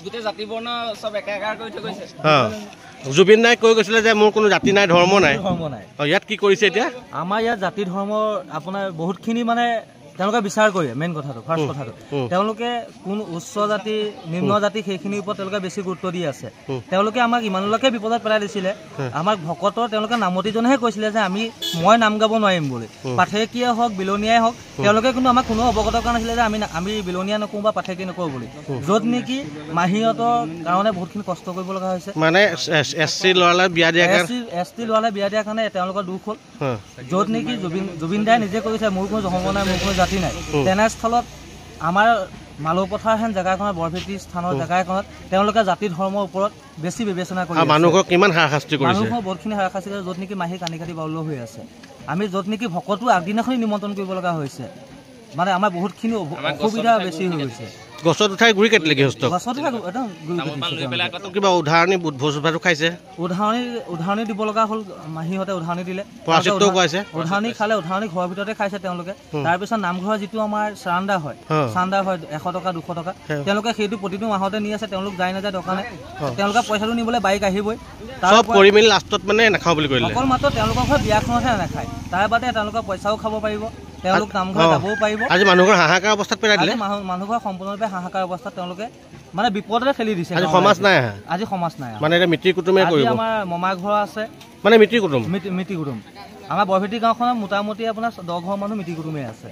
গোটেই জাতি বৰ্ণ সব একাকাৰ কৰি থৈ গৈছে জুবিন দাই কৈ গৈছিলে যে মোৰ কোনো জাতি নাই ধৰ্ম নাই ইয়াত কি কৰিছে এতিয়া আমাৰ ইয়াত জাতি ধৰ্ম আপোনাৰ বহুতখিনি মানে তেওঁলোকে বিচাৰ কৰে মেইন কথাটো ফাৰ্ষ্ট কথাটো তেওঁলোকে কোন উচ্চ জাতি নিম্ন জাতি সেইখিনিৰ ওপৰত তেওঁলোকে বেছি গুৰুত্ব দি আছে তেওঁলোকে আমাক ইমানলৈকে বিপদত পেলাই দিছিলে আমাক ভকতৰ তেওঁলোকে নামতিজনেহে কৈছিলে যে মই নাম গাব নোৱাৰিম বুলি পাঠেকীয়ে হওক বিলনীয়াই হওক তেওঁলোকে কিন্তু আমাক কোনো অৱগত কৰা নাছিলে যে আমি বিলনীয়া নকৰোঁ বা পাঠেকী নকৰোঁ বুলি য'ত নেকি মাহীহঁতৰ কাৰণে বহুতখিনি কষ্ট কৰিব লগা হৈছে মানে SC ল'ৰালে বিয়া দিয়াৰ কাৰণে তেওঁলোকৰ দুখ হ'ল য'ত নেকি জুবিন দাই নিজে কৈছে মোৰ কোনো ধৰ্ম নাই মোৰ কোনো জাতি নাই তেনেস্থলত আমাৰ মালৌপথাৰ হেন জেগাখনত বৰভেটি স্থানৰ জেগাখনত তেওঁলোকে জাতি ধৰ্মৰ ওপৰত বেছি বিবেচনা কৰি মানুহক কিমান হাৰাশাস্তি কৰিছে মানুহক বহুতখিনি হাৰাশাস্তি কৰিছে য'ত নেকি মাহী কানি কাটি বাউল হৈ আছে আমি য'ত নেকি ভকতো আগদিনাখনি নিমন্ত্ৰণ কৰিব লগা হৈছে মানে আমাৰ বহুতখিনি অসুবিধা বেছি হৈ গৈছে গছত উঠাই গুৰি কাটিলে গৃহস্থ কিবা উদাহৰণি ভোজ ভাতো খাইছে উদাহৰণি দিব লগা হ'ল মাহীহঁতে উদাহৰণি দিলে উদাহৰণি খালে উদাহৰণি ঘৰৰ ভিতৰতে খাইছে তেওঁলোকে তাৰপিছত নামঘৰৰ যিটো আমাৰ চান্দা হয় 100 টকা 200 টকা তেওঁলোকে সেইটো প্ৰতিটো মাহতে নি আছে তেওঁলোক যায় নাযায় দোকানে তেওঁলোকে পইচাটো নিবলৈ বাইক আহিবই চব কৰি মেলি লাষ্টত মানে নাখাওঁ বুলি কৰিলে অকল মাত্ৰ তেওঁলোকৰ ঘৰত বিয়াখনতহে নাখায় তাৰ বাদে তেওঁলোকৰ পইচাও খাব পাৰিব তেওঁলোক নামঘৰ যাবও পাৰিব আজি মানুহৰ হাহাকাৰ অৱস্থাত পেলাই দিলে মানুহৰ সম্পূৰ্ণৰূপে হাহাকাৰ অৱস্থাত তেওঁলোকে মানে বিপদতে ঠেলি দিছে আজি সমাজ নাই মানে এটা মিতিৰ কুটুমে কৰিব আমাৰ মমা ঘৰ আছে মানে মিতিৰ কুটুম আমাৰ বৰভেটি গাঁওখনত মোটামুটি আপোনাৰ 10 ঘৰ মানুহ মিতিৰ কুটুমে আছে